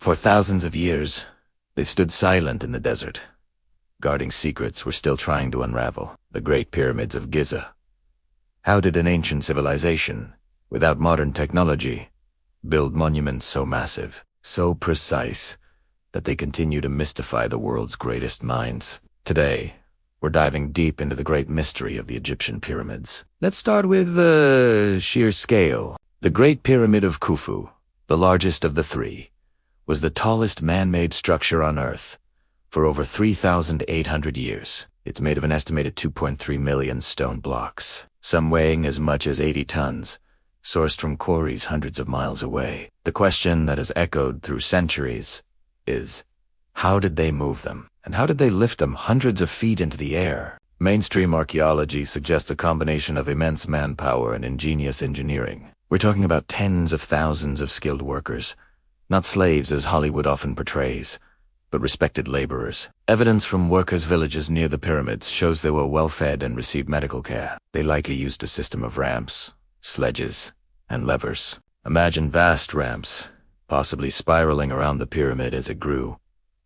For thousands of years, they've stood silent in the desert, guarding secrets we're still trying to unravel. The Great Pyramids of Giza. How did an ancient civilization, without modern technology, build monuments so massive, so precise, that they continue to mystify the world's greatest minds? Today, we're diving deep into the great mystery of the Egyptian pyramids. Let's start with the sheer scale. The Great Pyramid of Khufu, the largest of the three, was the tallest man-made structure on Earth for over 3,800 years. It's made of an estimated 2.3 million stone blocks, some weighing as much as 80 tons, sourced from quarries hundreds of miles away. The question that has echoed through centuries is, how did they move them? And how did they lift them hundreds of feet into the air? Mainstream archaeology suggests a combination of immense manpower and ingenious engineering. We're talking about tens of thousands of skilled workers, not slaves as Hollywood often portrays, but respected laborers. Evidence from workers' villages near the pyramids shows they were well-fed and received medical care. They likely used a system of ramps, sledges, and levers. Imagine vast ramps, possibly spiraling around the pyramid as it grew,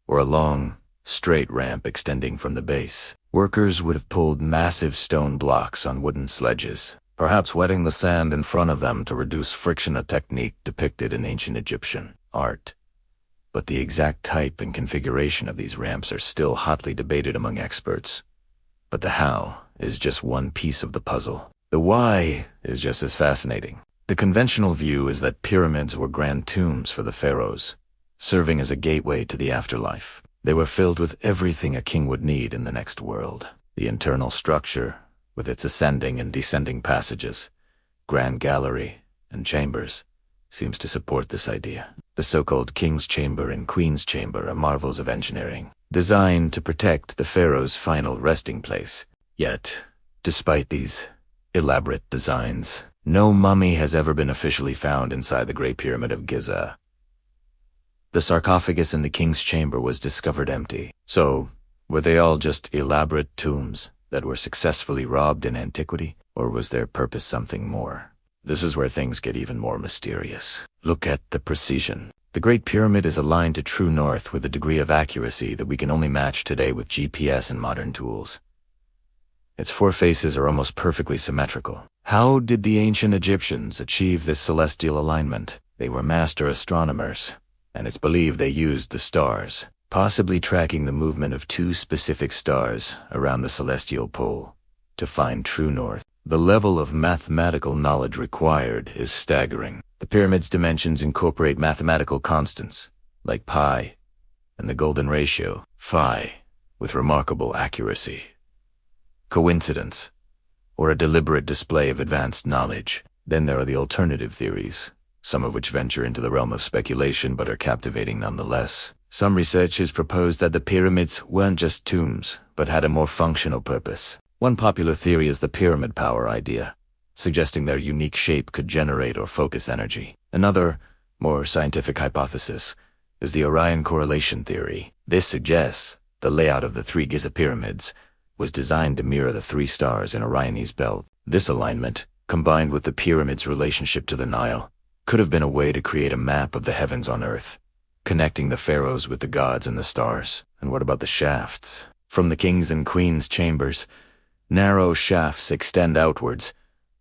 or a long, straight ramp extending from the base. Workers would have pulled massive stone blocks on wooden sledges, perhaps wetting the sand in front of them to reduce friction, a technique depicted in ancient Egyptian art. But the exact type and configuration of these ramps are still hotly debated among experts. But the how is just one piece of the puzzle. The why is just as fascinating. The conventional view is that pyramids were grand tombs for the pharaohs, serving as a gateway to the afterlife. They were filled with everything a king would need in the next world. The internal structure, with its ascending and descending passages, grand gallery, and chambers, seems to support this idea. The so-called King's Chamber and Queen's Chamber are marvels of engineering, designed to protect the pharaoh's final resting place. Yet, despite these elaborate designs, no mummy has ever been officially found inside the Great Pyramid of Giza. The sarcophagus in the King's Chamber was discovered empty. So, were they all just elaborate tombs that were successfully robbed in antiquity? Or was their purpose something more? This is where things get even more mysterious. Look at the precision. The Great Pyramid is aligned to true north with a degree of accuracy that we can only match today with GPS and modern tools. Its four faces are almost perfectly symmetrical. How did the ancient Egyptians achieve this celestial alignment? They were master astronomers, and it's believed they used the stars, possibly tracking the movement of two specific stars around the celestial pole, to find true north. The level of mathematical knowledge required is staggering. The pyramid's dimensions incorporate mathematical constants, like pi and the golden ratio, phi, with remarkable accuracy. Coincidence, or a deliberate display of advanced knowledge? Then there are the alternative theories, some of which venture into the realm of speculation but are captivating nonetheless. Some researchers propose that the pyramids weren't just tombs, but had a more functional purpose. One popular theory is the pyramid power idea, suggesting their unique shape could generate or focus energy. Another, more scientific hypothesis is the Orion correlation theory. This suggests the layout of the three Giza pyramids was designed to mirror the three stars in Orion's belt. This alignment, combined with the pyramid's relationship to the Nile, could have been a way to create a map of the heavens on Earth, connecting the pharaohs with the gods and the stars. And what about the shafts? From the king's and queen's chambers, narrow shafts extend outwards,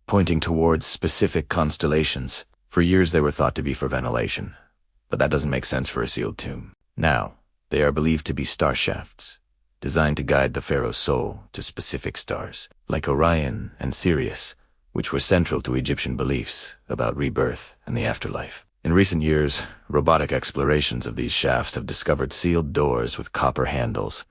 pointing towards specific constellations. For years they were thought to be for ventilation, but that doesn't make sense for a sealed tomb. Now, they are believed to be star shafts, designed to guide the pharaoh's soul to specific stars, like Orion and Sirius, which were central to Egyptian beliefs about rebirth and the afterlife. In recent years, robotic explorations of these shafts have discovered sealed doors with copper handles,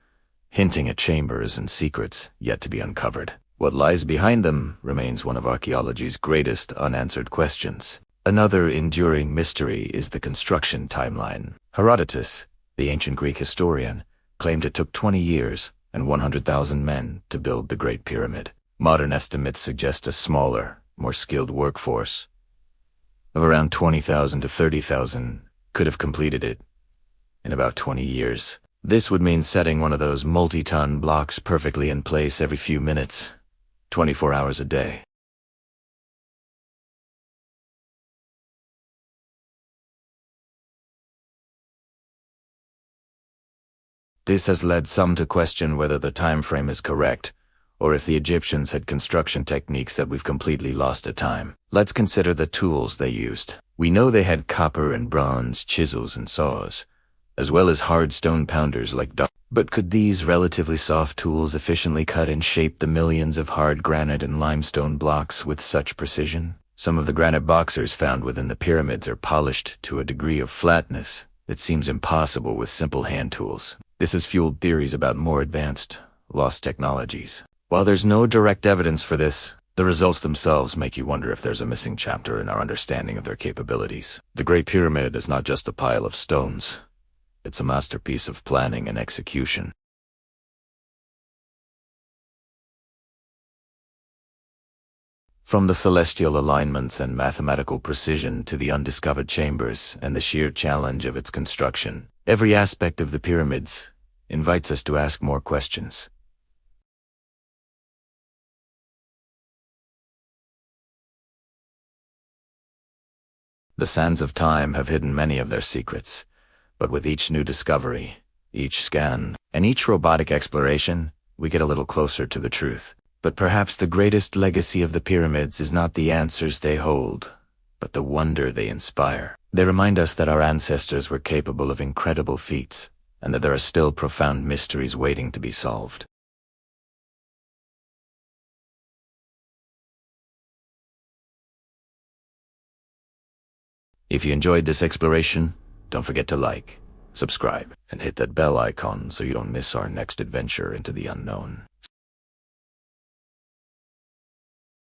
hinting at chambers and secrets yet to be uncovered. What lies behind them remains one of archaeology's greatest unanswered questions. Another enduring mystery is the construction timeline. Herodotus, the ancient Greek historian, claimed it took 20 years and 100,000 men to build the Great Pyramid. Modern estimates suggest a smaller, more skilled workforce of around 20,000 to 30,000 could have completed it in about 20 years. This would mean setting one of those multi-ton blocks perfectly in place every few minutes, 24 hours a day. This has led some to question whether the time frame is correct, or if the Egyptians had construction techniques that we've completely lost to time. Let's consider the tools they used. We know they had copper and bronze, chisels and saws, as well as hard stone pounders like But could these relatively soft tools efficiently cut and shape the millions of hard granite and limestone blocks with such precision? Some of the granite boxers found within the pyramids are polished to a degree of flatness that seems impossible with simple hand tools. This has fueled theories about more advanced, lost technologies. While there's no direct evidence for this, the results themselves make you wonder if there's a missing chapter in our understanding of their capabilities. The Great Pyramid is not just a pile of stones. It's a masterpiece of planning and execution. From the celestial alignments and mathematical precision to the undiscovered chambers and the sheer challenge of its construction, every aspect of the pyramids invites us to ask more questions. The sands of time have hidden many of their secrets, but with each new discovery, each scan, and each robotic exploration, we get a little closer to the truth. But perhaps the greatest legacy of the pyramids is not the answers they hold, but the wonder they inspire. They remind us that our ancestors were capable of incredible feats, and that there are still profound mysteries waiting to be solved. If you enjoyed this exploration, don't forget to like, subscribe, and hit that bell icon so you don't miss our next adventure into the unknown.